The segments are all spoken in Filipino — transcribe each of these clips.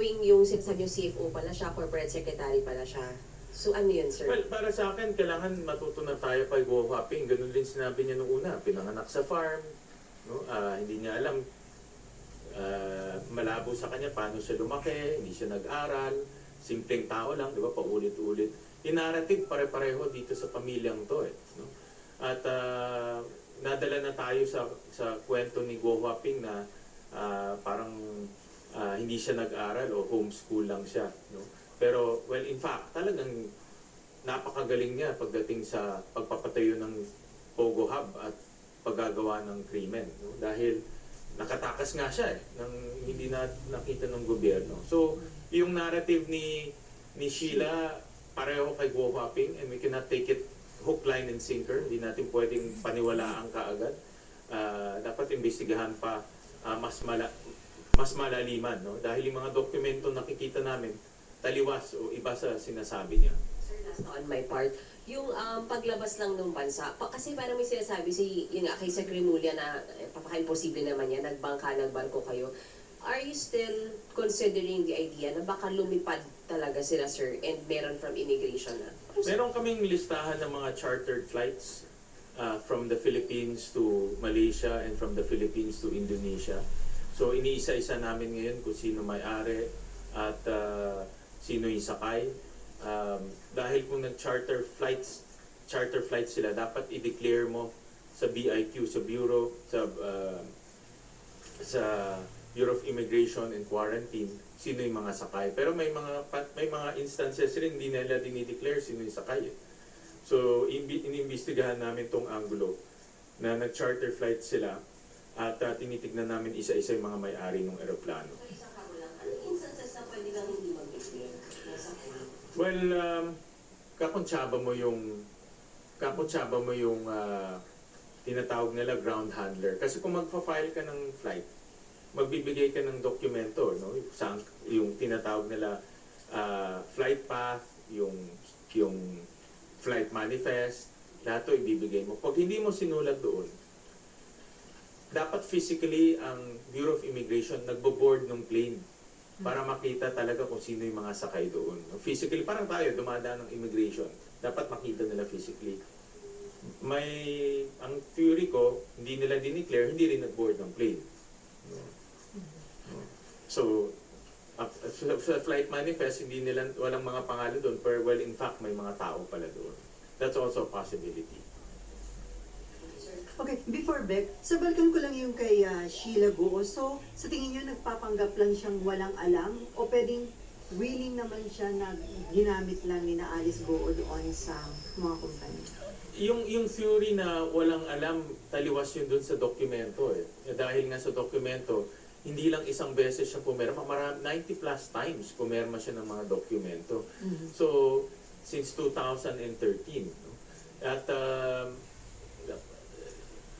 knowing yung sinasabi yung CFO pala siya, corporate secretary pala siya. So ano yun, sir? Well, para sa akin, kailangan matuto na tayo kay Go Huaping. Ganun din sinabi niya nung una, pinanganak sa farm, no? Hindi niya alam, malabo sa kanya paano siya lumaki, hindi siya nag-aral, simpleng tao lang, di ba, paulit-ulit. Inarative pare-pareho dito sa pamilyang to eh. No? At nadala na tayo sa kwento ni Go Huaping na parang hindi siya nag-aral o homeschool lang siya. No? Pero, well, in fact, talagang napakagaling niya pagdating sa pagpapatayo ng Pogo Hub at paggagawa ng krimen. No? Dahil nakatakas nga siya ng hindi na nakita ng gobyerno. So, yung narrative ni Sheila, pareho kay Go Huaping, and we cannot take it hook, line, and sinker. Hindi natin pwedeng paniwalaan kaagad. Dapat imbestigahan pa mas malaliman. No? Dahil yung mga dokumento nakikita namin, taliwas o iba sa sinasabi niya. Sir, last na on my part, yung paglabas lang ng bansa, kasi parang may sinasabi yun nga, kay Sir Cremulya na papaka-imposible naman yan, nagbangka, nagbarko kayo. Are you still considering the idea na baka lumipad talaga sila, sir, and meron from immigration na? Meron kaming listahan ng mga chartered flights from the Philippines to Malaysia and from the Philippines to Indonesia. So iniisa-isa namin ngayon kung sino may-ari at sino yung sakay. Dahil kung nag-charter flights sila, dapat i-declare mo sa BIQ, sa Bureau of Immigration and Quarantine, sino yung mga sakay. Pero may mga instances rin hindi nila dinideclare sino yung sakay. So inimbestigahan namin tong angulo na nag-charter flight sila at tinitignan namin isa-isa yung mga may-ari ng eroplano. Well, kakontsaba mo yung tinatawag nila ground handler. Kasi kung magfa-file ka ng flight, magbibigay ka ng dokumento, no? Yung tinatawag nila flight path, yung flight manifest, lahat to ibibigay mo. Pag hindi mo sinulat doon, dapat physically ang Bureau of Immigration nagbo-board ng plane para makita talaga kung sino yung mga sakay doon. Physically, parang tayo, dumadaan ng immigration. Dapat makita nila physically. Ang theory ko, hindi nila dineclare, hindi rin nag-board ng plane. So, sa flight manifest, walang mga pangalan doon, pero well, in fact, may mga tao pala doon. That's also a possibility. Okay, before Beck, so balikan ko lang yung kay Sheila Guo. So, sa tingin nyo, nagpapanggap lang siyang walang alam o pwedeng willing naman siya na ginamit lang ni na Alice Guo doon sa mga kumpanya? Yung theory na walang alam, taliwas yun dun sa dokumento eh. Dahil nga sa dokumento, hindi lang isang beses siya pumirma, 90 plus times pumirma siya ng mga dokumento. So, since 2013. No? At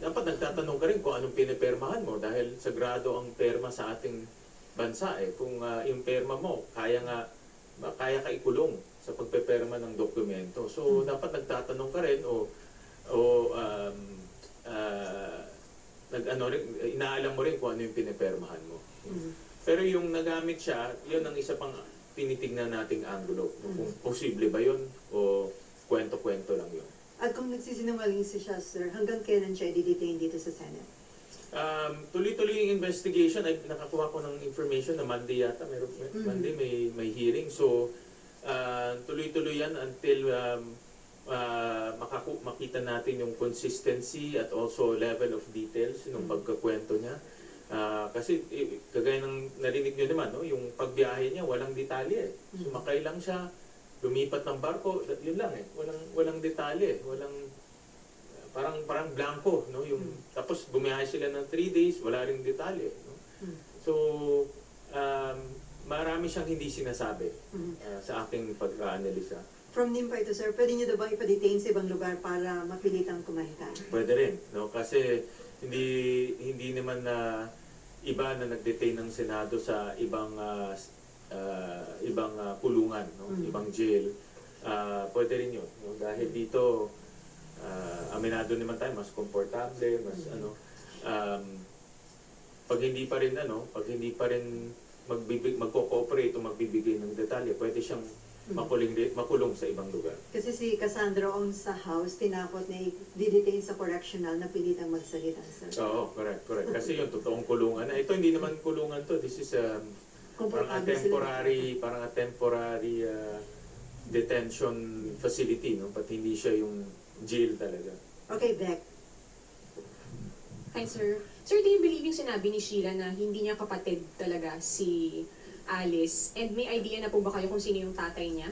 dapat nagtatanong ka rin kung anong pinipermahan mo dahil sagrado ang perma sa ating bansa eh. Kung yung perma mo, kaya ka ikulong sa pagpeperma ng dokumento. So, dapat nagtatanong ka rin inaalam mo rin kung ano yung pinipermahan mo. Pero yung nagamit siya, yun ang isa pang tinitignan nating angulo. Kung posible ba yun o kwento-kwento lang yun. At kung nagsisinungaling siya, sir, hanggang kailan siya i-detain dito sa Senate? Tuloy-tuloy yung investigation. Ay, nakakuha ko ng information na Monday yata. Monday may hearing. So, tuloy-tuloy yan until makita natin yung consistency at also level of details ng pagkakwento niya. Kasi kagaya ng narinig nyo naman, no? Yung pagbiyahe niya, walang detalye. Sumakay lang siya, lumipat ng barko, yun lang eh. Walang detalye, parang blanco, no? Tapos bumiyahe sila ng 3 days, wala ring detalye, no? So, marami siyang hindi sinasabi sa aking pag-analisa. From NIMPA ito, sir, pwede niyo daw bang ipa-detain sa ibang lugar para mapilitang kumahitan? Pwede rin, no? Kasi hindi naman na iba na nag-detain ng Senado sa ibang kulungan, no? Ibang jail. Pwede rin yun, no? Dahil dito aminado naman tayo, mas komportable, mas pag hindi pa rin magko-cooperate o detalye, pwede siyang makulong sa ibang lugar. Kasi si Cassandra Ong sa House, tinakot na i-detain sa correctional na pilitang magsalita, sir. Oo, correct. Kasi yung totoong kulungan na ito, hindi naman kulungan to. This is parang a temporary detention facility, no? But hindi siya yung jail talaga. Okay, Beck. Hi, sir. Sir, do you believe yung sinabi ni Sheila na hindi niya kapatid talaga si Alice? And may idea na po ba kayo kung sino yung tatay niya?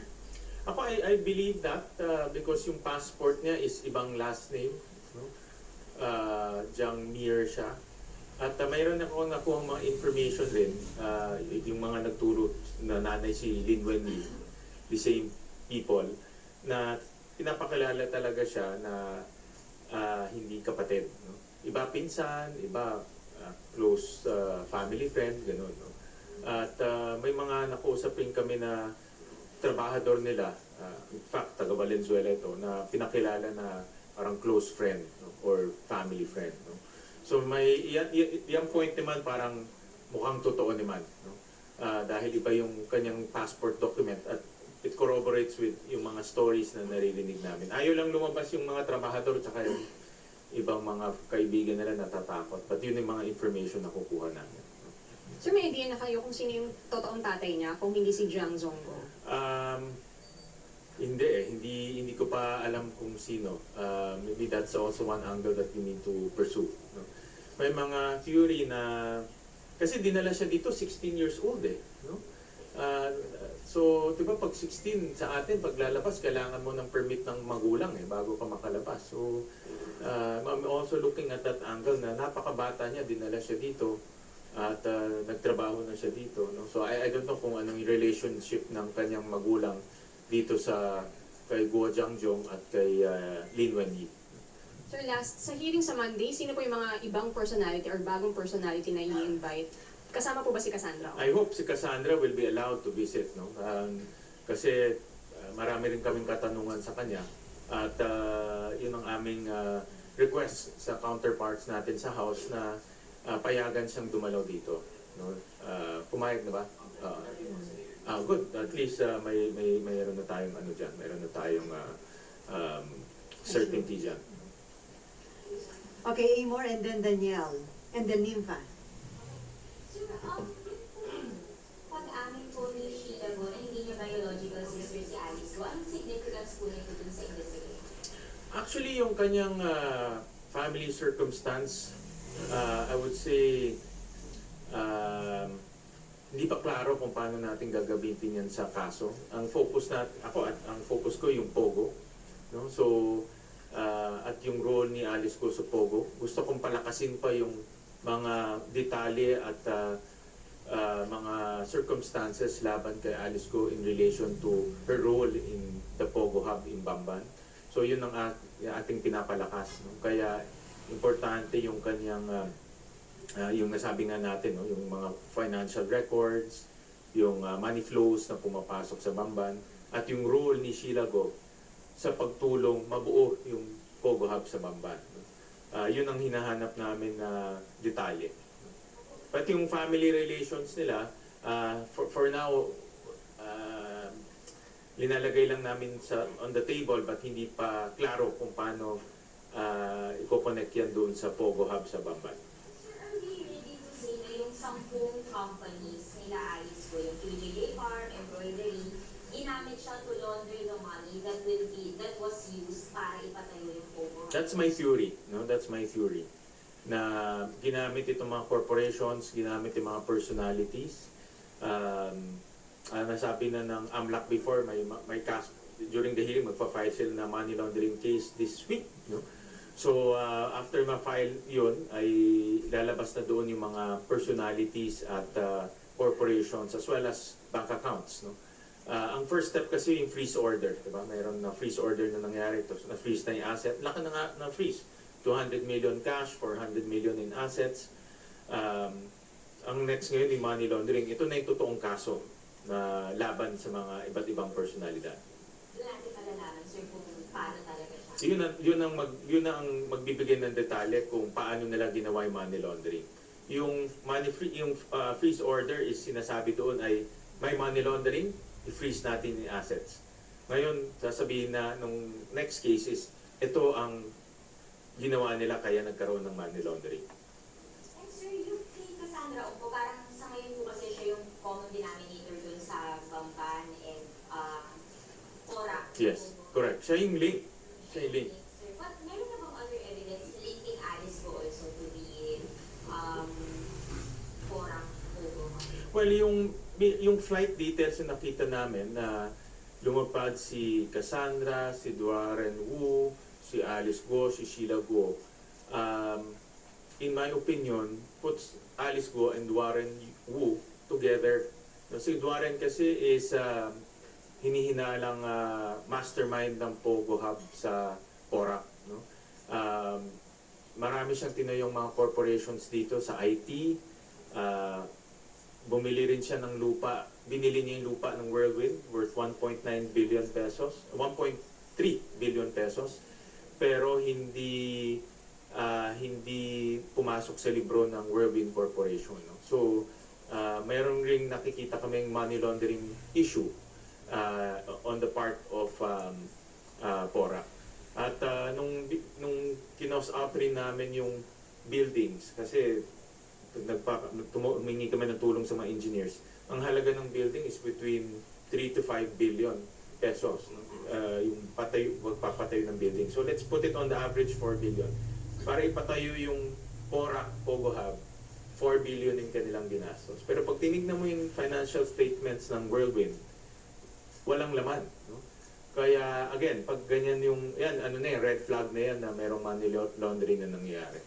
Ako, I believe that because yung passport niya is ibang last name. No? Jiang Mir siya. At mayroon ako nakuha mga information rin, yung mga nagturo na nanay si Lin Wenyi, the same people, na pinapakilala talaga siya na hindi kapatid. No? Iba pinsan, iba close family friend, gano'n. No? At may mga nakausap rin kami na trabahador nila, in fact, taga Valenzuela ito, na pinakilala na parang close friend, no? Or family friend. No? So may yung point naman parang mukhang totoo naman. No? Dahil iba yung kanyang passport document at it corroborates with yung mga stories na naririnig namin. Ayaw lang lumabas yung mga trabahador at yung ibang mga kaibigan nila natatakot. But yun yung mga information na kukuha namin. Sir, may idea na kayo kung sino yung totoong tatay niya, kung hindi si Jiang Zonggo? Hindi ko pa alam kung sino. Maybe that's also one angle that we need to pursue. No? May mga theory na, kasi dinala siya dito 16 years old no? So, di ba pag 16 sa atin, pag lalabas, kailangan mo ng permit ng magulang bago ka makalabas. So, I'm also looking at that angle na napakabata niya, dinala siya dito at nagtrabaho na siya dito. No? So, I don't know kung anong relationship ng kanyang magulang dito kay Guo Jiangjong at kay Lin Wenyi. Sir, last, sa hearing sa Monday, sino po yung mga ibang personality or bagong personality na i-invite? Kasama po ba si Cassandra? I hope si Cassandra will be allowed to visit, no? Kasi marami rin kaming katanungan sa kanya at yun ang aming request sa counterparts natin sa House na payagan siyang dumalaw dito, no? Pumayag na ba? Good. At least mayroon na tayong mayroon na tayong certainty diyan. Okay, Amor and then Danielle. And then Nympha. Sir, pag-amin po ni Sheila po na hindi niya biological sister si Alice ko, anong significance po nito dun sa investigation? Actually, yung kanyang family circumstance, I would say, hindi pa klaro kung paano natin gagamitin yan sa kaso. Ang focus ang focus ko yung Pogo, no? So, at yung role ni Alice Go sa Pogo, gusto kong palakasin pa yung mga detalye at mga circumstances laban kay Alice Go in relation to her role in the Pogo Hub in Bamban. So yun ang ating pinapalakas. No? Kaya importante yung kanyang, yung nasabi nga natin, no? Yung mga financial records, yung money flows na pumapasok sa Bamban, at yung role ni Sheila Go sa pagtulong mabuo yung Pogo Hub sa Bamban. Yun ang hinahanap namin na detalye. Pati yung family relations nila, for now, linalagay lang namin on the table but hindi pa klaro kung paano i-connect yan doon sa Pogo Hub sa Bamban. Sir, are we ready to say na yung 10 companies nila Alice ko, yung PJJ Farm, embroidery, ginamit siya to launder the money that was used para ipatayo yung Pogo Hub? That's my theory, no? That's my theory. Na ginamit itong mga corporations, ginamit yung mga personalities. Nasabi na ng AMLAC before, may case, during the hearing, magpa-file sila na money laundering case this week, no? So, after ma-file yun, ay lalabas na doon yung mga personalities at corporations as well as bank accounts, no? Ang first step kasi yung freeze order, diba? Mayroon na freeze order na nangyari ito. So, na-freeze na yung asset. Laki na nga na-freeze. 200 million cash, 400 million in assets. Ang next ngayon yung money laundering. Ito na yung totoong kaso na laban sa mga iba't ibang personalidad. Doon natin palalaman, sir, kung paano talaga siya. Yun ang magbibigay ng detalye kung paano nila ginawa yung money laundering. Yung freeze order is sinasabi doon ay may money laundering i-freeze natin yung assets. Ngayon, sasabihin na nung next case is, ito ang ginawa nila kaya nagkaroon ng money laundering. And sir, yung kay Cassandra Octo, parang sa ngayon po kasi siya yung common denominator dun sa Bamban and Cora. Yes, correct. Siya yung link. Siya yung link. Sir, but meron na bang other evidence linking Alice Go also to the Cora photo? Well, yung flight details na nakita namin na lumapad si Cassandra, si Duaren Wu, si Alice Go, si Sheila Go, in my opinion, puts Alice Go and Duaren Wu together. No, si Duaren kasi is hinihinalang mastermind ng Pogo Hub sa Porac. No? Marami siyang tinayong mga corporations dito sa IT. Bumili rin siya ng lupa. Binili niya yung lupa ng Whirlwind worth 1.9 billion pesos, 1.3 billion pesos. Pero hindi pumasok sa libro ng Whirlwind Corporation. No? So, mayroon ring nakikita kaming money laundering issue on the part of Porac. At nung kinos out rin namin yung buildings, kasi humingi kami ng tulong sa mga engineers, ang halaga ng building is between 3 to 5 billion pesos. No? Yung magpapatayo ng building. So let's put it on the average 4 billion. Para ipatayo yung Porac Pogo Hub, 4 billion yung kanilang ginastos. Pero pag tinignan mo yung financial statements ng Whirlwind, walang laman. No? Kaya again, pag ganyan yung, red flag na yan na merong money laundering na nangyayari.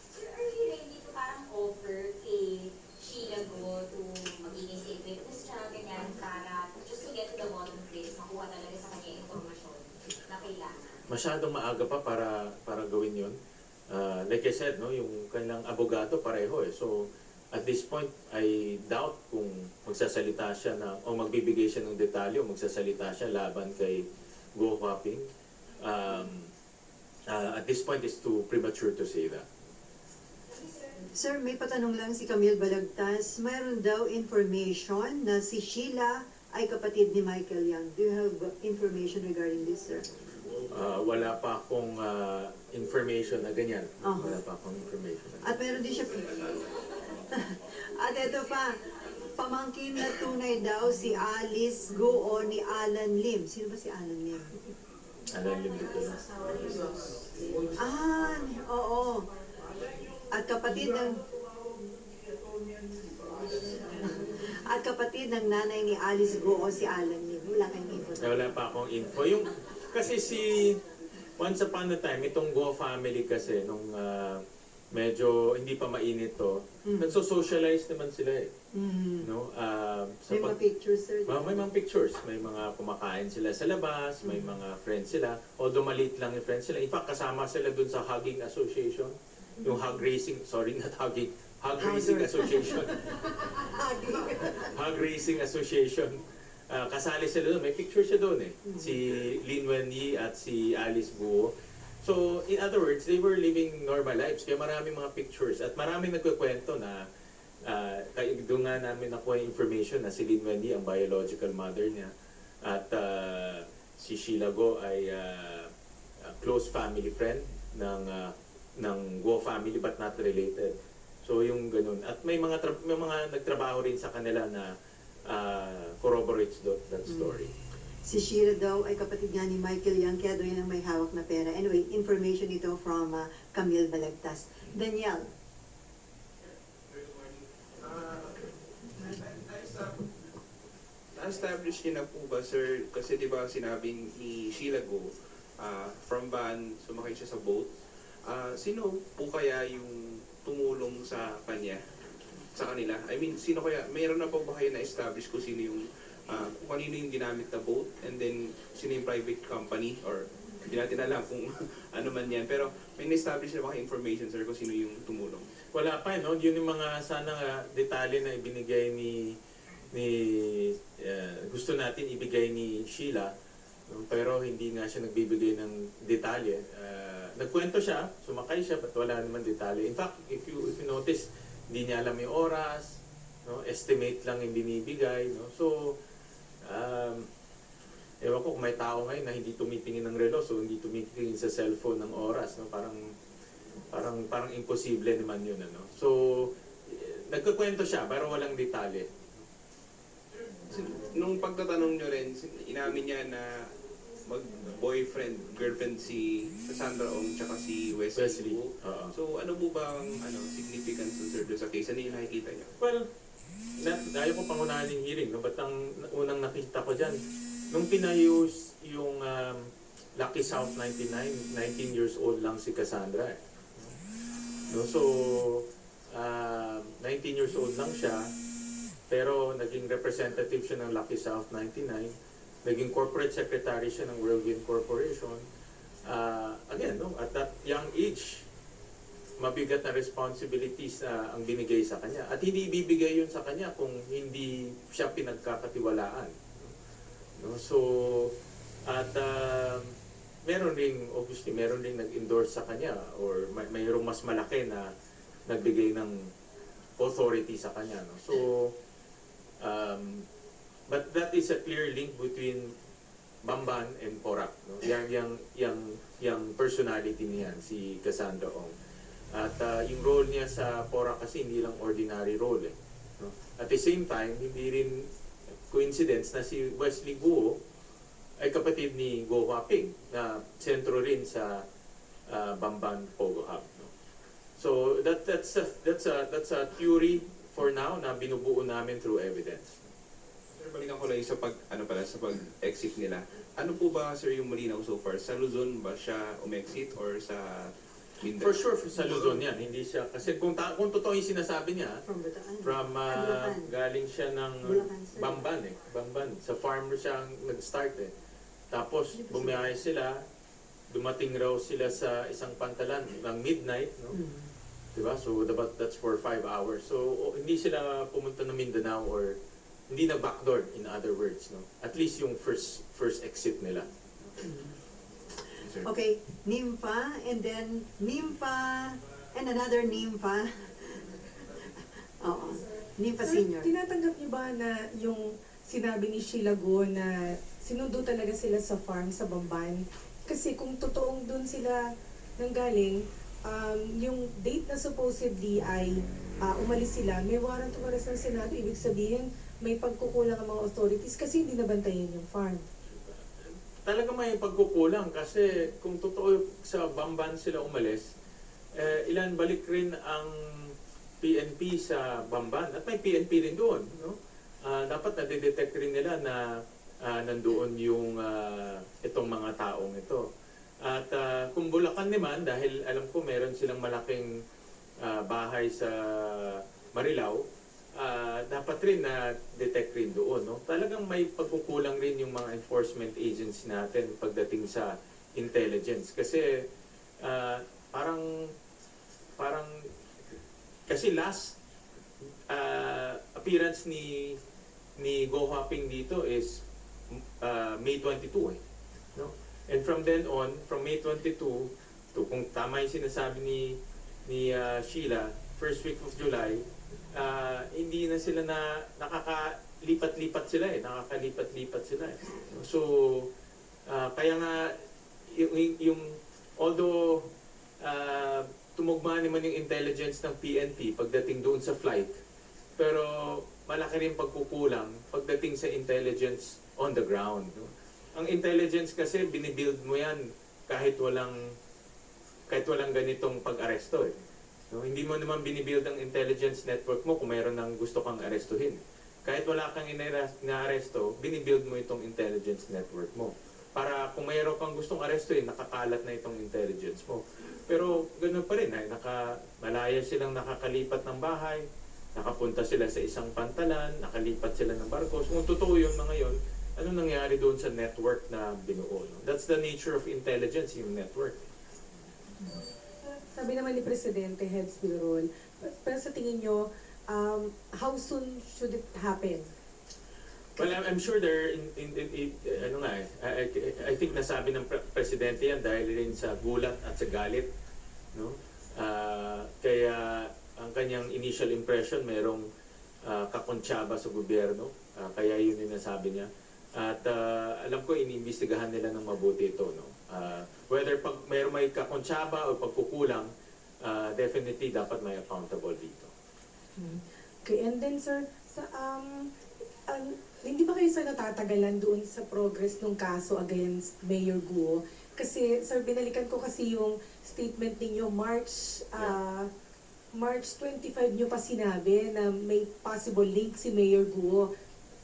Sir, are you ready to parang offer kay Sheila Go to magiging safe witness siya, ganyan, para just to get to the bottom place, makuha talaga sa kanya yung impormasyon na kailangan? Masyadong maaga pa para gawin yun. Like I said, no, yung kanilang abogado pareho eh. So, at this point, I doubt kung magsasalita siya o magbibigay siya ng detalye o magsasalita siya laban kay Go Huaping. At this point, it's too premature to say that. Sir, may patanong lang si Camille Balagtas. Mayroon daw information na si Sheila ay kapatid ni Michael Yang. Do you have information regarding this, sir? Wala pa akong information na ganyan. Uh-huh. Wala pa akong information na ganyan. At meron din siya... At ito pa, pamangkin na tunay daw si Alice Go o ni Alan Lim. Sino ba si Alan Lim? Alam din dito. Oo. At kapatid ng nanay ni Alice Go o si Alan Lim. Wala kayong info. Wala pa akong info. Kasi once upon a time, itong Go family kasi, nung medyo hindi pa mainit to, nagso-socialize naman sila eh. No? May mga pictures, sir. May mga pictures. May mga kumakain sila sa labas, may mga friends sila. Although maliit lang yung friends sila. In fact, kasama sila dun sa Hugging Association. Yung Hug Racing, sorry, not Hugging, Hug Racing Association. Hug Racing Association. Kasali sila doon. May picture siya doon eh. Si Lin Wenyi at si Alice Guo. So, in other words, they were living normal lives. Kaya maraming mga pictures. At maraming nagkukwento na doon nga namin nakuha yung information na si Lin Wenyi ang biological mother niya. At si Sheila Go ay a close family friend ng Go family but not related. So, yung ganun. At may mga nagtrabaho rin sa kanila na corroborates that story. Si Sheila daw ay kapatid nga ni Michael Yang, kaya daw yan ang may hawak na pera. Anyway, information ito from Camille Balagtas. Daniel. Na-establish niyo na po ba, sir? Kasi di ba sinabing ni Sheila Go, from Ban, sumakay siya sa boat. Sino po kaya yung tumulong sa kanya, sa kanila? I mean, sino kaya, mayroon na po ba kayo na-establish kung sino yung kung kanino yung ginamit na boat, and then sino yung private company, or hindi natin alam kung ano man yan. Pero may na-establish na ba kayo information, sir, kung sino yung tumulong? Wala pa, no? Yun yung mga detalye na ibinigay gusto natin ibigay ni Sheila, no? Pero hindi nga siya nagbibigay ng detalye. Nagkwento siya, sumakay siya, but wala naman detalye. In fact, if you notice, hindi niya alam yung oras, no? Estimate lang yung binibigay, no? So, Ewan ko kung may tao ngayon na hindi tumitingin ng relo, so hindi tumitingin sa cellphone ng oras, no? Parang imposible naman yun, ano? So, nagkukwento siya, pero walang detalye. Nung pagtatanong nyo rin, inamin niya na mag-boyfriend, girlfriend si Cassandra Ong tsaka si Wesley Wu. Oo. So ano po ba ang significance ng sir doon sa case? Ano yung nakikita niyo? Well, ayaw ko pangunahan yung hearing, no? But ang unang nakita ko dyan, nung pinayos yung Lucky South 99, 19 years old lang si Cassandra. Eh. No? So, 19 years old lang siya, pero naging representative siya ng Lucky South 99, naging corporate secretary siya ng Whirlwind Corporation. Again, no, at that young age, mabigat na responsibilities na ang binigay sa kanya. At hindi ibibigay yun sa kanya kung hindi siya pinagkakatiwalaan. No? So, at obviously, meron ring nag-endorse sa kanya or mayroong mas malaki na nagbigay ng authority sa kanya. No? So, but that is a clear link between Bamban and Porac. No? Yang personality niya, si Cassandra Ong. At yung role niya sa Porac kasi hindi lang ordinary role. Eh. No? At the same time, hindi rin coincidence na si Wesley Guo ay kapatid ni Guo Huaping na sentro rin sa Bamban Pogo Hub. No? So that's a theory for now na binubuo namin through evidence. Sir, balikan ko lang yung sa pag-exit nila. Ano po ba, sir, yung malinaw so far? Sa Luzon ba siya umexit or sa Mindanao? For sure, sa Luzon yan. Hindi siya, kasi kung totoo yung sinasabi niya, From Bataan. Bulacan. Galing siya ng Bulacan, sir. Bamban eh. Bamban. Sa farm siya nag-start eh. Tapos bumiyahe sila, dumating raw sila sa isang pantalan ng midnight, no? Diba? So that's for 5 hours. So hindi sila pumunta ng Mindanao or hindi na backdoor, in other words, no? At least yung first exit nila. Sir. Okay, Nympha, and then Nympha, and another Nympha. Oo, Nympha Sir, Senior. tinatanggap niyo ba na yung sinabi ni Sheila Go na sinundo talaga sila sa farm sa Bamban? Kasi kung totoong dun sila nanggaling, yung date na supposedly ay umalis sila, may warrant of arrest ng Senado, ibig sabihin may pagkukulang ang mga authorities kasi hindi nabantayan yung farm. Talaga may pagkukulang kasi kung totoo sa Bamban sila umalis, ilan balik rin ang PNP sa Bamban at may PNP rin doon, no? Dapat na-detect rin nila na nandoon yung itong mga taong ito. At kung Bulacan naman, dahil alam ko meron silang malaking bahay sa Marilao, dapat rin na detect rin doon. No? Talagang may pagkukulang rin yung mga enforcement agents natin pagdating sa intelligence. Kasi parang kasi last appearance ni Go Huaping dito is May 22 eh. No? And from then on, from May 22 to kung tama yung sinasabi ni Sheila, first week of July, hindi na sila nakakalipat-lipat sila eh. Nakakalipat-lipat sila eh. So, kaya nga, although tumugma naman yung intelligence ng PNP pagdating doon sa flight, pero malaki rin pagkukulang pagdating sa intelligence on the ground. No? Ang intelligence kasi binibuild mo yan kahit walang ganitong pag-aresto eh. No, hindi mo naman binibuild ang intelligence network mo kung mayroon nang gusto kang arestuhin. Kahit wala kang inaaresto, binibuild mo itong intelligence network mo. Para kung mayroon kang gustong arestuhin, nakakalat na itong intelligence mo. Pero ganoon pa rin, malaya silang nakakalipat ng bahay, nakapunta sila sa isang pantalan, nakalipat sila ng barkos. Kung totoo yung mga yon, ano nangyari doon sa network na binuo? No? That's the nature of intelligence, yung network. Sabi naman ni Presidente, heads will roll. Pero sa tingin nyo, how soon should it happen? Well, I'm sure there I think nasabi ng presidente yan dahil rin sa gulat at sa galit, no? Kaya ang kanyang initial impression mayroong kakontsaba sa gobyerno, kaya yun yung nasabi niya. At alam ko, iniimbestigahan nila ng mabuti ito. No? Whether pag may kakontsaba o pagkukulang, definitely dapat may accountable dito. Okay, and then sir, hindi ba kayo sir natatagalan doon sa progress ng kaso against Mayor Guo? Kasi sir, binalikan ko kasi yung statement ninyo March 25 nyo pa sinabi na may possible link si Mayor Guo.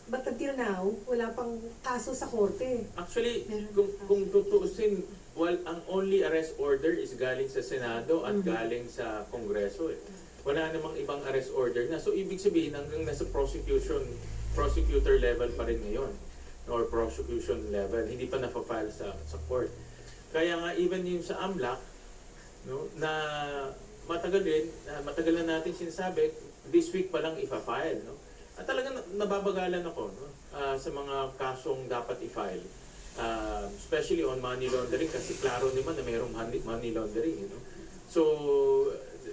But until now, wala pang kaso sa korte. Actually, kung tutuusin, ang only arrest order is galing sa Senado at galing sa Kongreso. Wala namang ibang arrest order na. So, ibig sabihin, hanggang nasa prosecutor level pa rin ngayon. Or prosecution level. Hindi pa na-file sa court. Kaya nga, even yung sa AMLAC, no, na matagal na natin sinasabi, this week pa lang ifa-file. No? At talagang nababagalan ako no? Sa mga kasong dapat i-file. Especially on money laundering kasi klaro naman na mayroong money laundering. You know? So,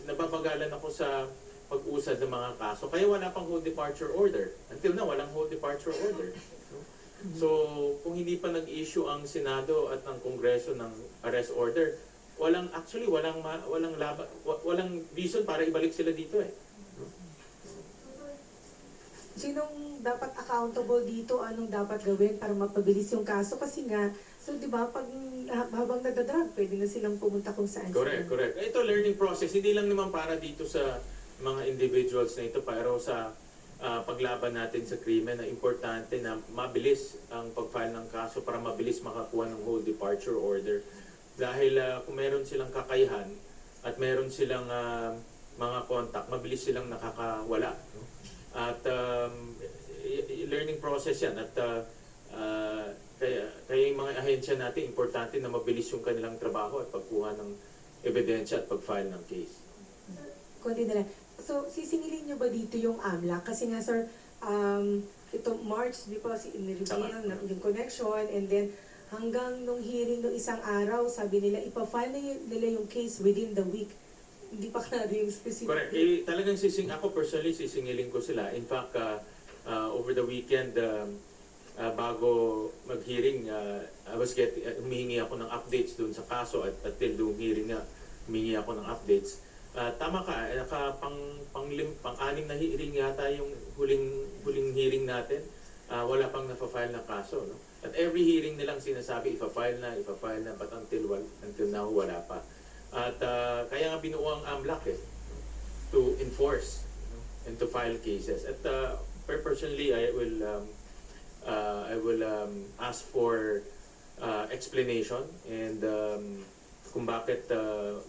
nababagalan ako sa pag-usad ng mga kaso. Kaya wala pang hold departure order. Until now, walang hold departure order. No? So, kung hindi pa nag-issue ang Senado at ang Kongreso ng arrest order, walang reason para ibalik sila dito eh. Sinong dapat accountable dito? Anong dapat gawin para mapabilis yung kaso? Kasi nga, so di ba, pag habang nadadrag, pwede na silang pumunta kung saan. Correct. Ito learning process, hindi lang naman para dito sa mga individuals na ito, pero sa paglaban natin sa krimen na importante na mabilis ang pag-file ng kaso para mabilis makakuha ng hold departure order. Dahil kung meron silang kakayahan at meron silang mga contact, mabilis silang nakakawala. No? At learning process yan. At kaya yung mga ahensya natin, importante na mabilis yung kanilang trabaho at pagkuha ng ebidensya at pag-file ng case. Kundi na lang. So, sisingilin nyo ba dito yung AMLAC? Kasi nga sir, ito March, di ba, in-reveal na yung connection, and then hanggang nung hearing ng isang araw, sabi nila, ipa-file nila yung case within the week. Hindi pa klaro yung specific. Correct. Talagang ako personally, sisingilin ko sila. In fact, over the weekend, bago mag-hearing, humihingi ako ng updates dun sa kaso at till doon hearing nga, humihingi ako ng updates. Tama ka, pang-anim na hearing yata yung huling hearing natin. Wala pang na-file na kaso. No? At every hearing nilang sinasabi, ipa-file na, but until now, wala pa. At kaya nga binuo ang AMLAC to enforce and to file cases. At personally, I will ask for explanation and kung bakit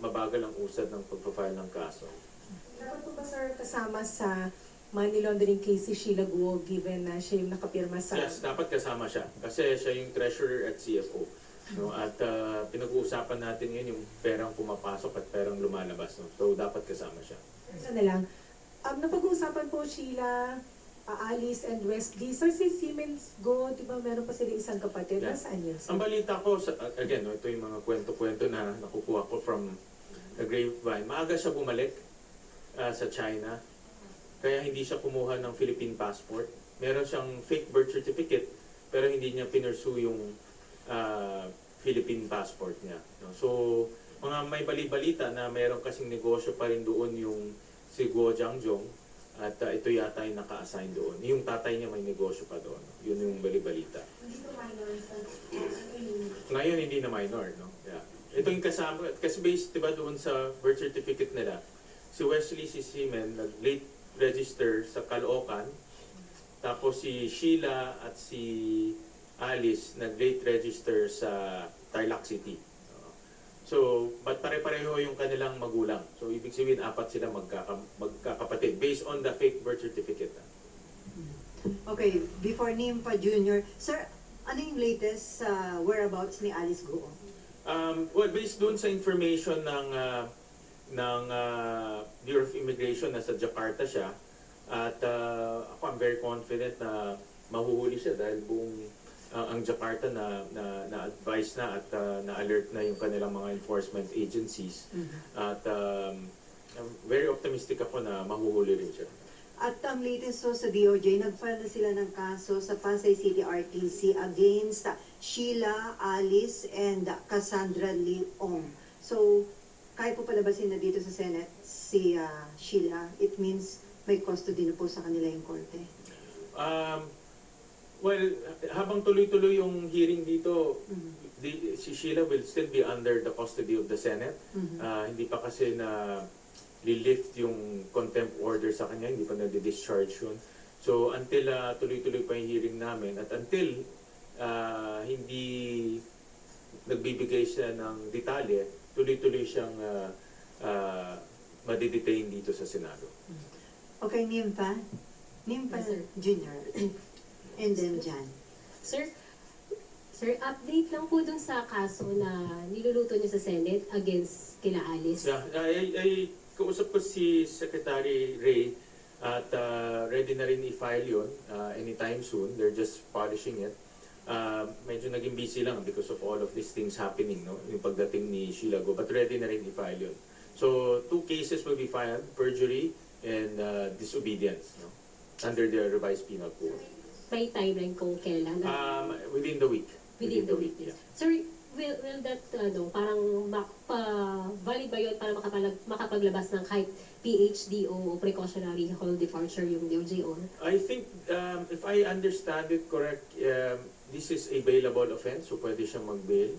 mabagal ang usad ng pagpa-file ng kaso. Dapat po ba sir kasama sa money laundering case si Sheila Guo given na siya yung nakapirma sa... Yes, dapat kasama siya. Kasi siya yung treasurer at CFO. No? At pinag-uusapan natin yun yung perang pumapasok at perang lumalabas. No? So, dapat kasama siya. Isa na lang. Napag-uusapan po Sheila, Alice and Wesley. Sir, si Siemens Go, di ba meron pa sila isang kapatid? Yeah. Nasaan yun? Sir? Ang balita ko, again, no, ito yung mga kwento-kwento na nakukuha ko from the grapevine. Maaga siya bumalik sa China. Kaya hindi siya kumuha ng Philippine passport. Meron siyang fake birth certificate, pero hindi niya pinursue yung Philippine passport niya. No? So, may bali-balita na meron kasing negosyo pa rin doon yung si Guo Jiangjong at ito yata yung naka-assign doon. Yung tatay niya may negosyo pa doon. Yun yung bali-balita. Hindi ko minor, sir. Ngayon hindi na minor, no? Yeah. Ito yung kasama, kasi based diba doon sa birth certificate nila, si Wesley, si Seaman, nag-late register sa Caloocan, tapos si Sheila at si Alice nag-late register sa Tarlac City. So, but pare-pareho yung kanilang magulang. So, ibig sabihin, 4 sila magkakapatid based on the fake birth certificate. Okay, before Nimpa Jr., sir, ano yung latest whereabouts ni Alice Guo? Well, based doon sa information ng Bureau of Immigration, nasa Jakarta siya. At ako, I'm very confident na mahuhuli siya dahil buong ang Jakarta na-advise na at na-alert na yung kanilang mga enforcement agencies. At I'm very optimistic ako na mahuhuli rin siya. At ang latest so sa DOJ, nag-file na sila ng kaso sa Pasay City RTC against Sheila, Alice, and Cassandra Leong. So, kahit po palabasin na dito sa Senate si Sheila, it means may custody na po sa kanila yung korte. Well, habang tuloy-tuloy yung hearing dito, Mhm. si Sheila will still be under the custody of the Senate. Mhm. Hindi pa kasi na li-lift yung contempt order sa kanya, hindi pa na-discharge yun. So until tuloy-tuloy pa yung hearing namin at until hindi nagbibigay siya ng detalye, tuloy-tuloy siyang madidetain dito sa Senado. Okay, Nympha. Nympha Yes, sir. Jr. And then Jan. Sir, update lang po dun sa kaso na niluluto niyo sa Senate against kila Alice. Yeah, ay kausap ko si Secretary Ray at ready na rin i-file yun anytime soon. They're just polishing it. Medyo naging busy lang because of all of these things happening, no? Yung pagdating ni Sheila Go, but ready na rin i-file yun. So, 2 cases will be filed, perjury and disobedience, no? Under the revised penal code. May timeline kung kailan. Within the week. Within the week. yeah. Sir, will that, parang valid ba yun para makapaglabas ng kahit PhD o precautionary hold departure yung DOJ or? I think, if I understand it correct, this is a bailable offense, so pwede siyang mag-bail.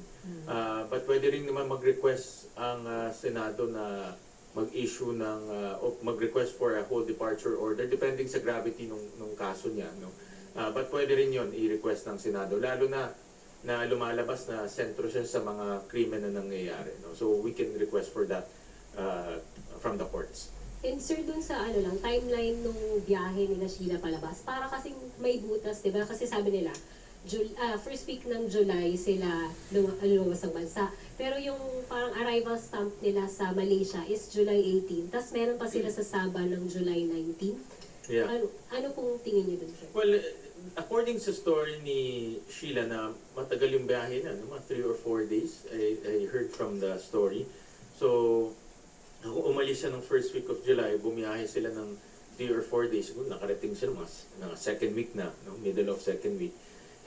But pwede rin naman mag-request ang Senado na mag-issue ng, o mag-request for a whole departure order, depending sa gravity nung kaso niya. No? But pwede rin yon i-request ng Senado, lalo na lumalabas na sentro siya sa mga krimen na nangyayari. No? So we can request for that from the courts. And sir, dun sa timeline nung biyahe nila Sheila palabas, para kasing may butas, di ba? Kasi sabi nila, first week ng July sila lumabas ng bansa. Pero yung parang arrival stamp nila sa Malaysia is July 18. Tapos meron pa sila sa Sabah ng July 19. Yeah. Ano pong tingin niyo dun, sir? Well, according sa story ni Sheila na matagal yung biyahe na, mga 3 or 4 days, I heard from the story. So, ako umalis siya ng first week of July, bumiyahe sila ng 3 or 4 days, siguro nakarating sila mga second week na, no? Middle of second week.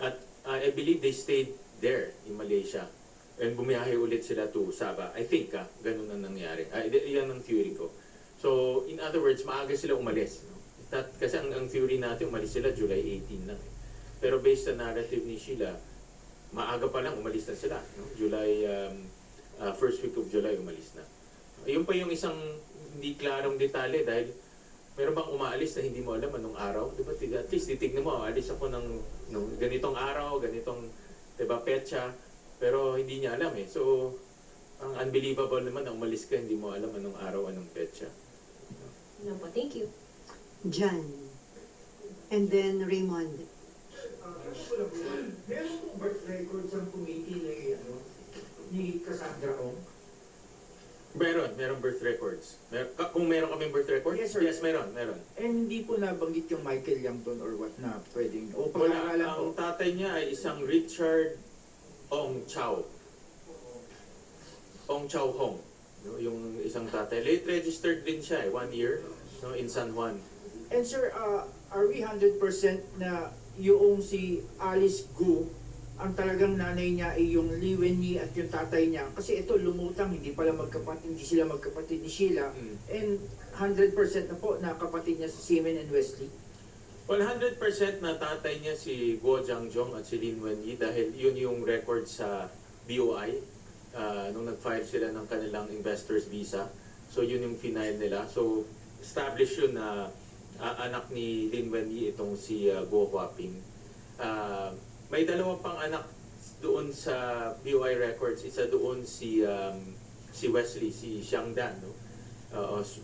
At I believe they stayed there in Malaysia. And bumiyahe ulit sila to Sabah. I think, ganun ang nangyari. Yan ang theory ko. So, in other words, maaga sila umalis. No? Kasi ang theory natin, umalis sila July 18 lang. Pero based sa narrative ni Sheila, maaga pa lang umalis na sila. No? First week of July umalis na. Yun pa yung isang hindi klarong detalye dahil meron bang umaalis na hindi mo alam anong araw? Diba? At least titignan mo, alis ako ng ganitong araw, ganitong diba, petsa, pero hindi niya alam eh. So, ang unbelievable naman na umalis ka, hindi mo alam anong araw, anong petsa. Ano po, thank you. Jan. And then Raymond. Meron pong birth records ang committee ni Cassandra Ong? Merong birth records. Kung meron kaming birth records? Yes, sir. Yes, meron. And hindi po nabanggit yung Michael Yangton or what na pwedeng, o Wala. pangalalan po. Ang tatay niya ay isang Richard Ong Chow. Ong Chow Hong. No, yung isang tatay. Late registered din siya 1 year, no, in San Juan. And sir, are we 100% na yung si Alice Gu, ang talagang nanay niya ay yung Lee Wen-yi at yung tatay niya? Kasi ito lumutang, hindi sila magkapatid ni Sheila. And 100% na po na kapatid niya si Seaman and Wesley. Well, 100% na tatay niya si Guo Jiangjong at si Lin Wenyi dahil yun yung record sa BOI nung nag-file sila ng kanilang investor's visa. So yun yung final nila. So established yun na anak ni Lin Wenyi itong si Guo Huaping. May dalawa pang anak doon sa BOI records. Isa doon si Wesley, si Xiangdan, no?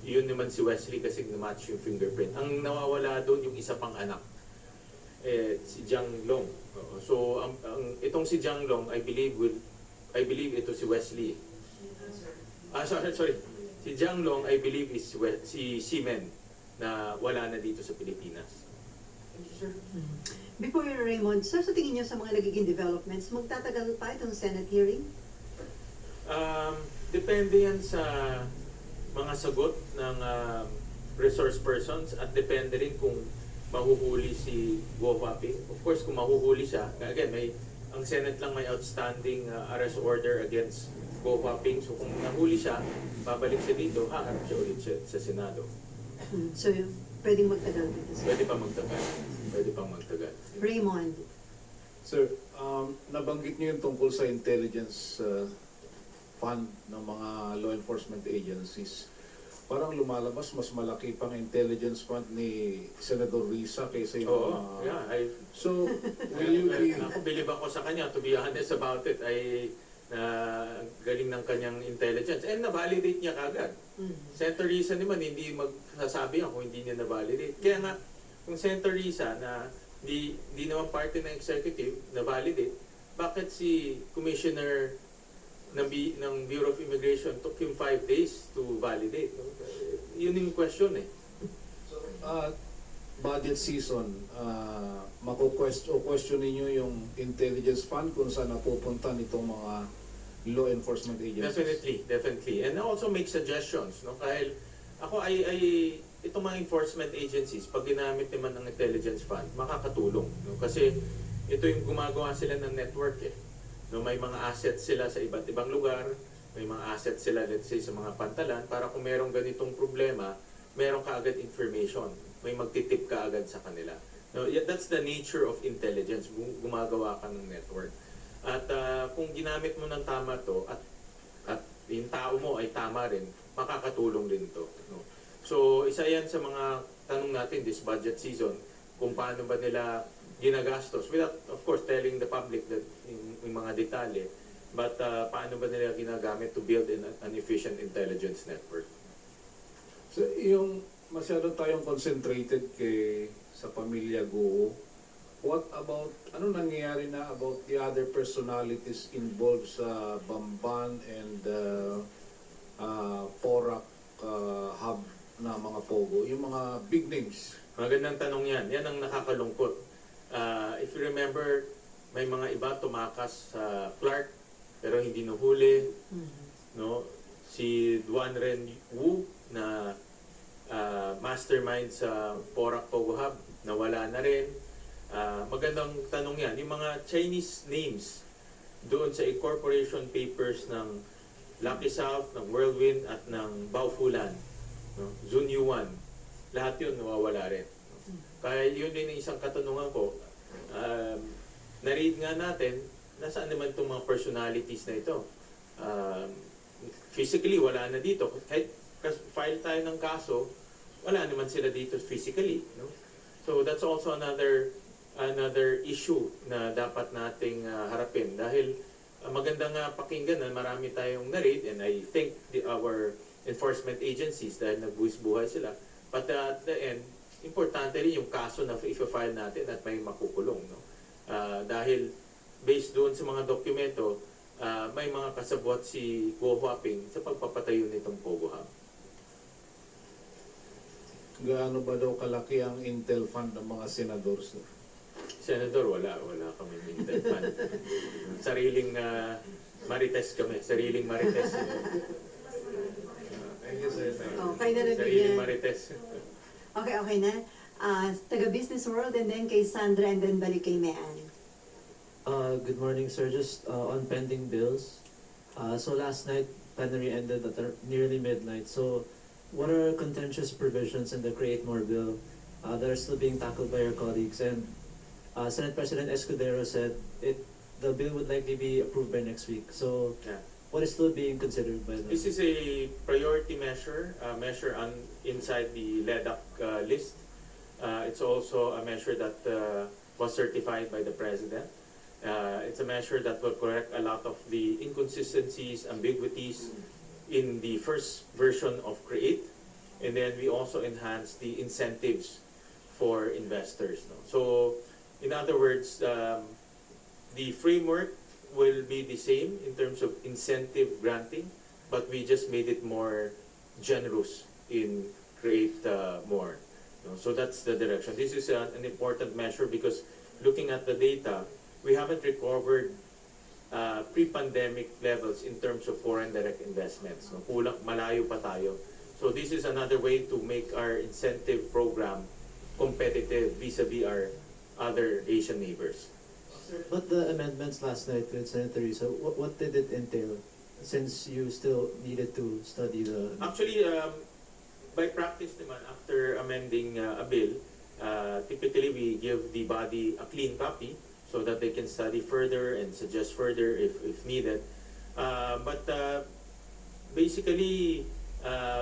Yun naman si Wesley kasi na-match yung fingerprint. Ang nawawala doon yung isa pang anak, si Jiang Long. So itong si Jiang Long, I believe ito si Wesley. Sorry. Si Jiang Long, I believe is si Seaman na wala na dito sa Pilipinas. Before Raymond, sir, sa tingin niyo sa mga nagiging developments, magtatagal pa itong Senate hearing? Depende yan sa mga sagot ng resource persons at depende rin kung mahuhuli si Guo Huaping. Of course, kung mahuhuli siya, again, ang Senate lang may outstanding arrest order against Guo Huaping. So kung nahuli siya, babalik siya dito, haharap siya ulit sa Senado. So, pwedeng magtagal dito. sir. Pwede pang magtagal. Raymond, Sir, nabanggit niyo yung tungkol sa intelligence fund ng mga law enforcement agencies. Parang lumalabas, mas malaki pang intelligence fund ni Senator Risa kaysa yung Oo, mga... yeah. So, will you be... Ako, bilib ako sa kanya, to be honest about it, ay galing ng kanyang intelligence. And na-validate niya kagad. Senator Risa naman, hindi magsasabi ako hindi niya na-validate. Kaya nga, kung Senator Risa na di naman parte ng executive na-validate, bakit si Commissioner ng Bureau of Immigration took him 5 days to validate? No? Yun yung question eh. Budget season, question ninyo yung intelligence fund kung saan napupunta nitong mga law enforcement agencies? Definitely. And also make suggestions. No? Kahit ako itong mga enforcement agencies, pag ginamit naman ng intelligence fund, makakatulong. No? Kasi ito yung gumagawa sila ng network eh. No? May mga assets sila sa iba't ibang lugar, may mga assets sila let's say sa mga pantalan, para kung merong ganitong problema, meron ka agad information. May magtitip ka agad sa kanila. No? That's the nature of intelligence. Gumagawa ka ng network. At kung ginamit mo ng tama to, at yung tao mo ay tama rin, makakatulong din to. No? So, isa yan sa mga tanong natin this budget season, kung paano ba nila ginagastos, without, of course, telling the public that yung mga detalye, but paano ba nila ginagamit to build an efficient intelligence network. So, yung masyado tayong concentrated sa pamilya Guo, what about, ano nangyayari na about the other personalities involved sa Bamban and Porac hub na mga Pogo, yung mga big names? Magandang tanong yan. Yan ang nakakalungkot. If you remember, may mga iba tumakas sa Clark, pero hindi nahuli. No? Si Duan Ren Wu na mastermind sa Porac Pogo Hub, nawala na rin. Magandang tanong yan. Yung mga Chinese names doon sa incorporation papers ng Lucky South, ng Whirlwind at ng Baofulan, no? Zun Yuan, lahat yun nawawala rin. Kaya yun din ang isang katanungan ko. Na-read nga natin, nasaan naman itong mga personalities na ito? Physically, wala na dito. Kahit file tayo ng kaso, wala naman sila dito physically. No? So that's also another issue na dapat nating harapin. Dahil maganda nga pakinggan na marami tayong na-read, and I think our enforcement agencies, dahil nagbuhis-buhay sila. But at the end, importante rin yung kaso na i-file natin at may makukulong. No? Dahil based doon sa mga dokumento, may mga kasabwat si Guo Huaping sa pagpapatayo nitong Pogo Hub. Gaano ba daw kalaki ang Intel fund ng mga senador, sir? Senador, wala kami Intel fund. Sariling marites kami, sariling marites. Thank you, sir. okay na Sariling nabigyan. marites. Okay na. Taga Business World and then kay Sandra and then balik kay Mean. Good morning, sir. Just on pending bills. So last night, plenary ended at nearly midnight. So what are contentious provisions in the Create More bill that are still being tackled by your colleagues? And Senate President Escudero said the bill would likely be approved by next week. So Yeah. what is still being considered by This the... is a priority measure, inside the LEDAC list. It's also a measure that was certified by the President. It's a measure that will correct a lot of the inconsistencies, ambiguities in the first version of Create. And then we also enhance the incentives for investors. No? So, in other words, the framework will be the same in terms of incentive granting, but we just made it more generous in Create More. No? So that's the direction. This is an important measure because looking at the data, we haven't recovered pre-pandemic levels in terms of foreign direct investments. No? Kulang, malayo pa tayo. So this is another way to make our incentive program competitive vis-a-vis our other Asian neighbors. But the amendments last night with Senator Risa, what did it entail? Since you still needed to study the... Actually, by practice naman, after amending a bill, typically we give the body a clean copy so that they can study further and suggest further if needed. But basically,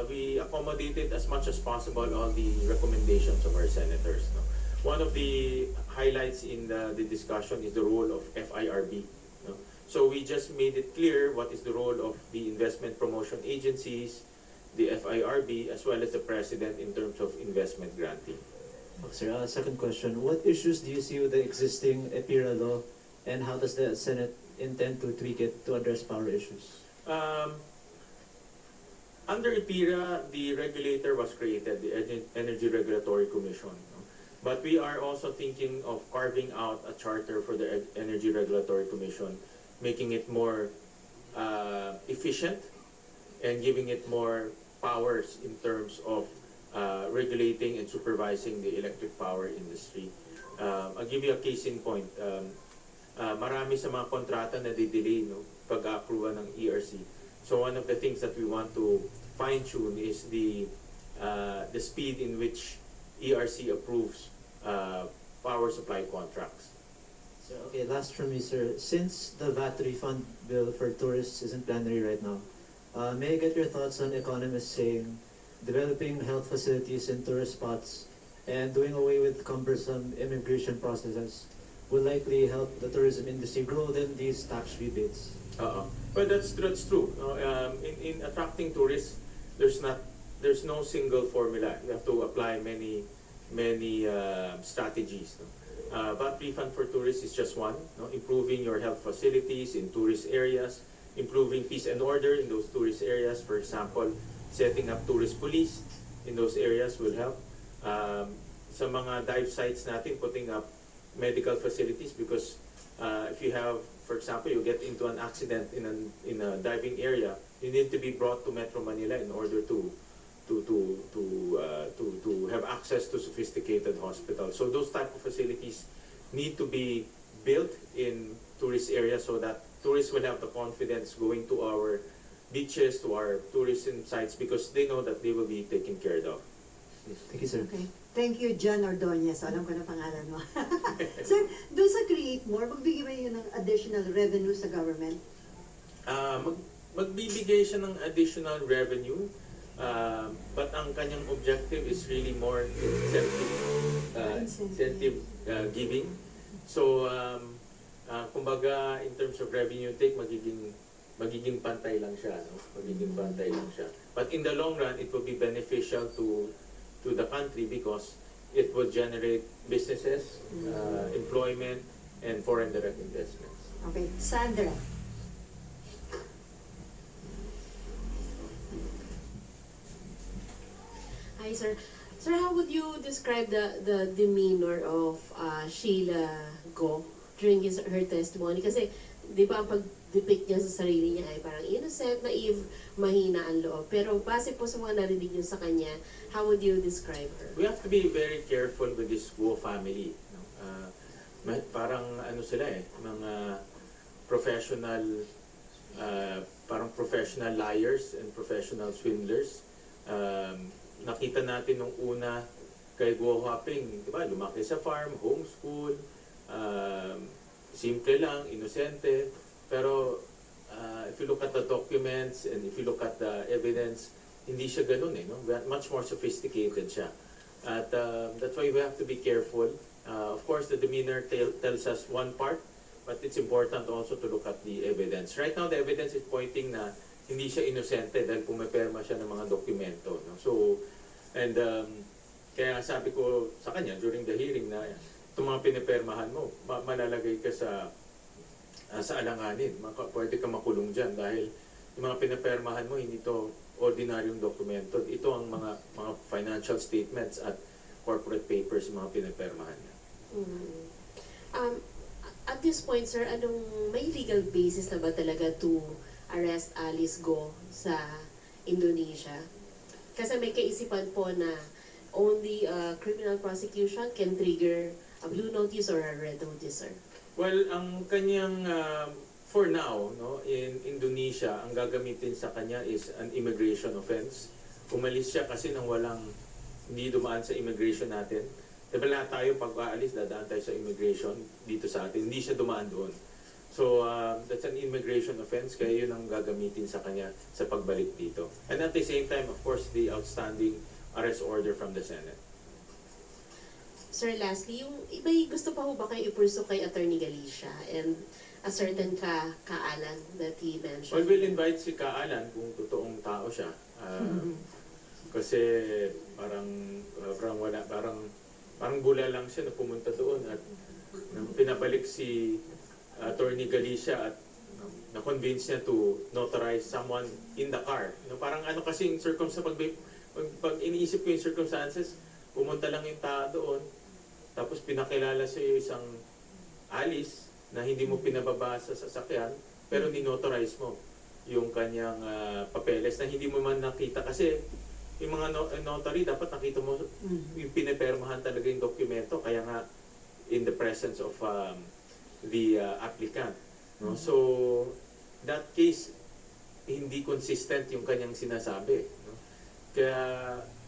we accommodated as much as possible all the recommendations of our senators. No? One of the highlights in the discussion is the role of FIRB. No? So we just made it clear what is the role of the investment promotion agencies, the FIRB, as well as the President in terms of investment granting. Sir, second question. What issues do you see with the existing EPIRA law, and how does the Senate intend to tweak it to address power issues? Under EPIRA, the regulator was created, the Energy Regulatory Commission. No? But we are also thinking of carving out a charter for the Energy Regulatory Commission, making it more efficient and giving it more powers in terms of regulating and supervising the electric power industry. I'll give you a case in point. Marami sa mga kontrata na didelay pag-approve ng ERC. So one of the things that we want to fine-tune is the speed in which ERC approves power supply contracts. So, okay, last from me, sir. Since the VAT refund bill for tourists is in plenary right now, may I get your thoughts on economists saying developing health facilities in tourist spots and doing away with cumbersome immigration processes will likely help the tourism industry grow than these tax rebates? Well, that's true. In attracting tourists, there's no single formula. You have to apply many strategies. VAT refund for tourists is just one. Improving your health facilities in tourist areas, improving peace and order in those tourist areas. For example, setting up tourist police in those areas will help. Sa mga dive sites natin, putting up medical facilities, because if you have, for example, you get into an accident in a diving area, you need to be brought to Metro Manila in order to have access to sophisticated hospitals. So those type of facilities need to be built in tourist areas so that tourists will have the confidence going to our beaches, to our tourism sites, because they know that they will be taken care of. Thank you, sir. Okay. Thank you, John Ordonez. Alam ko na pangalan mo. Sir, doon sa Create More, magbigay ba yun ng additional revenue sa government? Magbibigay siya ng additional revenue, but ang kanyang objective is really more incentive giving. So, kumbaga, in terms of revenue take, magiging pantay lang siya. No? Magiging pantay lang siya. But in the long run, it will be beneficial to the country because it will generate businesses, employment, and foreign direct investments. Okay. Sandra. Hi, sir. Sir, how would you describe the demeanor of Sheila Go during her testimony? Kasi, di ba, ang pag-depict niya sa sarili niya ay parang innocent, naive, mahina ang loob. Pero base po sa mga narinig niyo sa kanya, how would you describe her? We have to be very careful with this Guo family. No? Parang ano sila mga professional, parang professional liars and professional swindlers. Nakita natin nung una kay Guo Huaping, di ba, lumaki sa farm, homeschool, simple lang, inosente. Pero if you look at the documents and if you look at the evidence, hindi siya ganun no? Much more sophisticated siya. At that's why we have to be careful. Of course, the demeanor tells us one part, but it's important also to look at the evidence. Right now, the evidence is pointing na hindi siya inosente dahil pumiperma siya ng mga dokumento. No? So, and kaya sabi ko sa kanya during the hearing na itong mga pinipermahan mo, malalagay ka sa alanganin. Pwede ka makulong dyan dahil yung mga pinapermahan mo, hindi to ordinaryong dokumento. Ito ang mga financial statements at corporate papers yung mga pinapermahan niya. At this point, sir, may legal basis na ba talaga to arrest Alice Go sa Indonesia? Kasi may kaisipan po na only criminal prosecution can trigger a blue notice or a red notice, sir. Well, ang kanyang for now, no, in Indonesia, ang gagamitin sa kanya is an immigration offense. Umalis siya kasi nang hindi dumaan sa immigration natin. Diba lahat tayo pag aalis, dadaan tayo sa immigration dito sa atin. Hindi siya dumaan doon. So, that's an immigration offense, kaya yun ang gagamitin sa kanya sa pagbalik dito. And at the same time, of course, the outstanding arrest order from the Senate. Sir, lastly, yung iba'y gusto pa ho ba kayo ipurso kay Attorney Galicia and a certain Kaalan that he mentioned? Well, we'll invite si Kaalan kung totoong tao siya. Kasi parang bula lang siya na pumunta doon at pinabalik si Attorney Galicia at na-convince niya to notarize someone in the car. No, parang ano kasing pag iniisip ko yung circumstances, pumunta lang yung tao doon, tapos pinakilala sa iyo isang alis na hindi mo pinababa sa sasakyan, pero ninotarize mo yung kanyang papeles na hindi mo man nakita kasi yung mga notary dapat nakita mo yung pinipermahan talaga yung dokumento, kaya nga in the presence of the applicant, no? So that case hindi consistent yung kanyang sinasabi, no? Kaya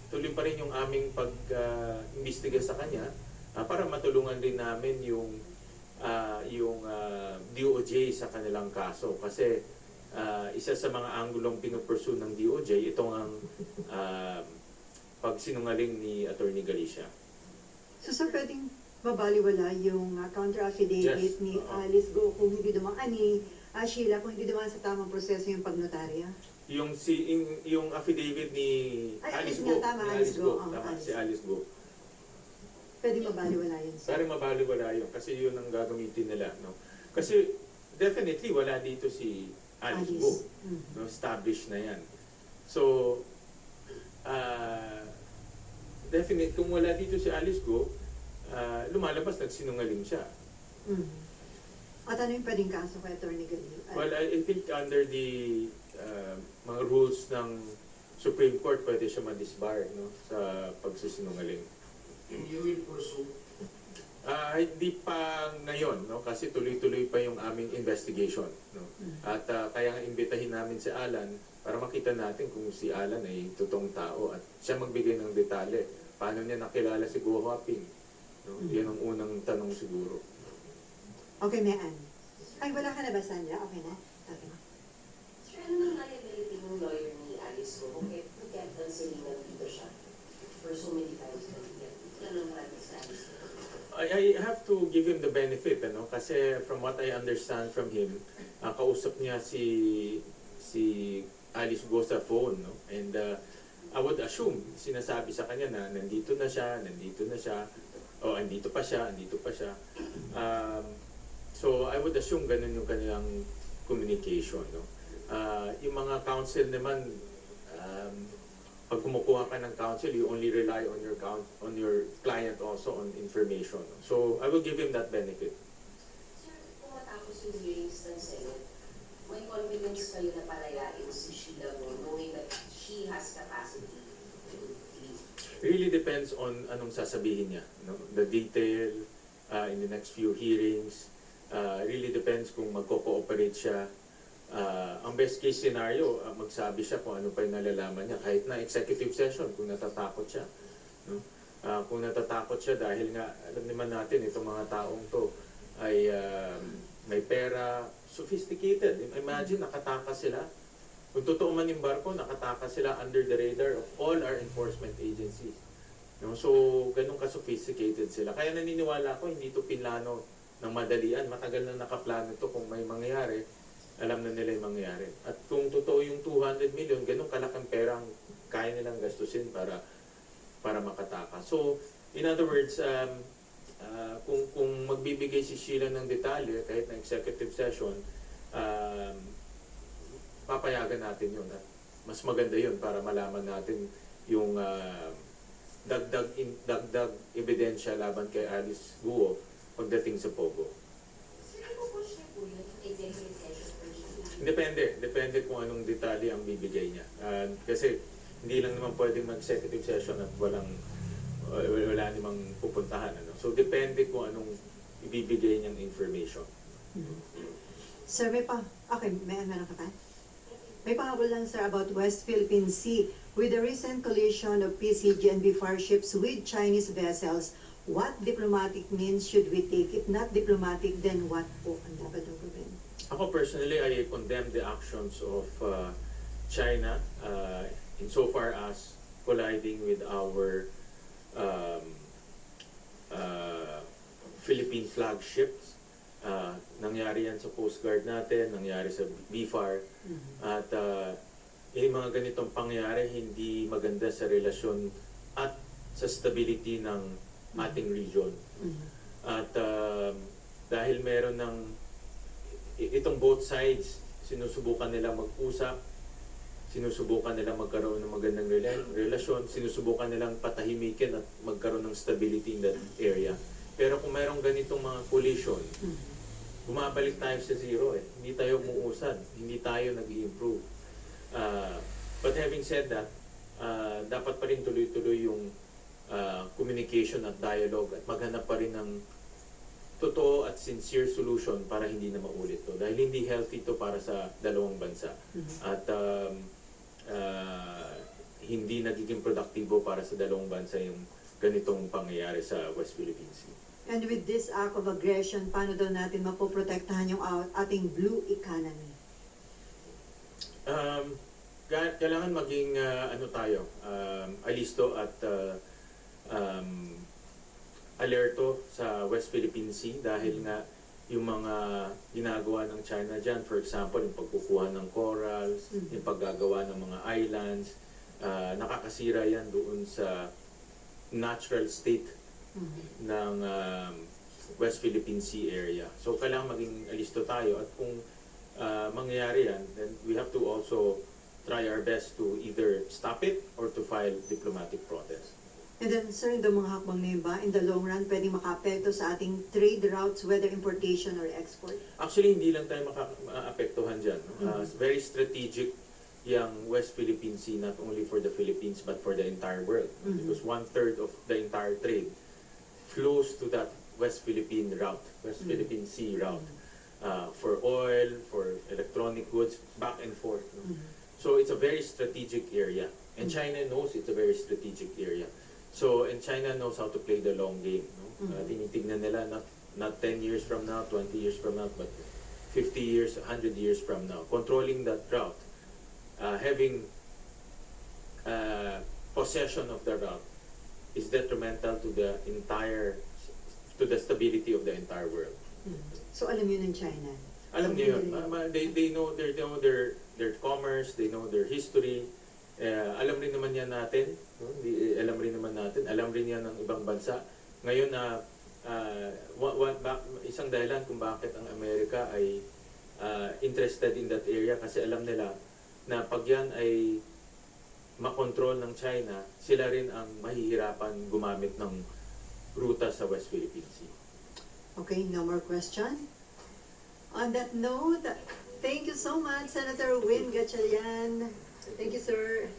tuloy pa rin yung aming pag-imbestiga sa kanya para matulungan din namin yung DOJ sa kanilang kaso kasi isa sa mga anggulong pinupursue ng DOJ itong ang pagsinungaling ni Attorney Galicia. So sir, pwedeng mabaliwala yung counter affidavit Yes. ni Alice Go kung hindi dumaan ni Sheila, kung hindi dumaan sa tamang proseso yung pagnotarya? Yung affidavit ni Ay, Alice nga, Go. tama, Ni Alice Go. Tama, Alice. si Alice Go. Pwedeng mabaliwala yun, sir. Parang mabaliwala yun kasi yun ang gagamitin nila, no? Kasi definitely wala dito si Alice Go. No, established na yan. So, definite, kung wala dito si Alice Go, lumalabas, nagsinungaling siya. At ano yung pwedeng kaso kay Attorney Galicia? Well, I think under the mga rules ng Supreme Court, pwede siya ma-disbar, no, sa pagsisinungaling. You will pursue. Hindi pa ngayon, no, kasi tuloy-tuloy pa yung aming investigation, no. At kaya nga imbitahin namin si Alan para makita natin kung si Alan ay totoong tao at siya magbigay ng detalye. Paano niya nakilala si Go Huaping? No? Yan ang unang tanong siguro. Okay, may Ann. Ay, wala ka na ba, Sandra? Okay na? Okay. Sir, ano nang liability ng lawyer ni Alice Go? Okay, kept on saying na dito siya for so many times na ano naman sa Alice Go? I have to give him the benefit, ano, kasi from what I understand from him, kausap niya si Alice Go sa phone, no? And I would assume, sinasabi sa kanya na nandito na siya, o andito pa siya. So I would assume ganun yung kanilang communication, no? Yung mga counsel naman, pag kumukuha ka ng counsel, you only rely on your client also on information. So I will give him that benefit. Sir, kung matapos yung hearings ng Senate, may confidence kayo na palayain si Sheila Go knowing that she has capacity to lead? Really depends on anong sasabihin niya, no? The detail in the next few hearings. Really depends kung magko-cooperate siya. Ang best case scenario, magsabi siya kung ano pa yung nalalaman niya kahit na executive session kung natatakot siya, no? Kung natatakot siya dahil nga alam naman natin itong mga taong to ay may pera, sophisticated. Imagine nakatakas sila. Kung totoo man yung barko, nakatakas sila under the radar of all our enforcement agencies, no? So ganun ka-sophisticated sila. Kaya naniniwala ko hindi to pinlano ng madalian. Matagal na nakaplano to. Kung may mangyayari, alam na nila yung mangyayari. At kung totoo yung 200 million, ganun kalaking perang kaya nilang gastusin para makatakas. So, in other words, kung magbibigay si Sheila ng detalye, kahit na executive session, papayagan natin yun. At mas maganda yun para malaman natin yung dagdag ebidensya laban kay Alice Guo pagdating sa Pogo. Sir, ipupush niyo po yun yung executive session for Sheila? Depende kung anong detalye ang bibigay niya. Kasi Hindi lang naman pwedeng mag-executive session at wala namang pupuntahan. Ano? So, depende kung anong ibibigay niyang information. Sir, may meron ka pa? May pahabol lang, sir, about West Philippine Sea. With the recent collision of PCG and BFAR ships with Chinese vessels, what diplomatic means should we take? If not diplomatic, then what po ang dapat ang gawin? Ako personally, I condemn the actions of China insofar as colliding with our Philippine flagships. Nangyari yan sa Coast Guard natin, nangyari sa BFAR. At yung mga ganitong pangyari, hindi maganda sa relasyon at sa stability ng ating region. At dahil meron ng itong both sides, sinusubukan nila mag-usap, sinusubukan nilang magkaroon ng magandang relasyon, sinusubukan nilang patahimikin at magkaroon ng stability in that area. Pero kung mayroong ganitong mga collision, bumabalik tayo sa zero eh. Hindi tayo umuusad, hindi tayo nag-i-improve. But having said that, dapat pa rin tuloy-tuloy yung communication at dialogue at maghanap pa rin ng totoo at sincere solution para hindi na maulit to. Dahil hindi healthy to para sa dalawang bansa. At hindi nagiging produktibo para sa dalawang bansa yung ganitong pangyayari sa West Philippine Sea. And with this act of aggression, paano daw natin mapoprotektahan yung ating blue economy? Kailangan maging alisto at alerto sa West Philippine Sea dahil nga yung mga ginagawa ng China dyan, for example, yung pagkukuha ng corals, yung paggagawa ng mga islands, nakakasira yan doon sa natural state ng West Philippine Sea area. So, kailangan maging alisto tayo at kung mangyayari yan, then we have to also try our best to either stop it or to file diplomatic protest. And then, sir, yung mga hakbang na yun ba, in the long run, pwedeng maka-apekto sa ating trade routes, whether importation or export? Actually, hindi lang tayo maka-apektuhan dyan. No? Very strategic yung West Philippine Sea, not only for the Philippines, but for the entire world. Because 1/3 of the entire trade flows to that West Philippine route, West Philippine Sea route, for oil, for electronic goods, back and forth. No? So it's a very strategic area. And China knows it's a very strategic area. So, and China knows how to play the long game. No? Tinitignan nila not 10 years from now, 20 years from now, but 50 years, 100 years from now. Controlling that route, having possession of the route is detrimental to the stability of the entire world. So, alam yun ng China? Alam niyo yun. They know their commerce, they know their history. Alam rin naman yan natin. No? Alam rin naman natin. Alam rin yan ng ibang bansa. Ngayon na isang dahilan kung bakit ang Amerika ay interested in that area kasi alam nila na pag yan ay makontrol ng China, sila rin ang mahihirapan gumamit ng ruta sa West Philippine Sea. Okay, no more question? On that note, thank you so much, Senator Win Gatchalian. Thank you, sir.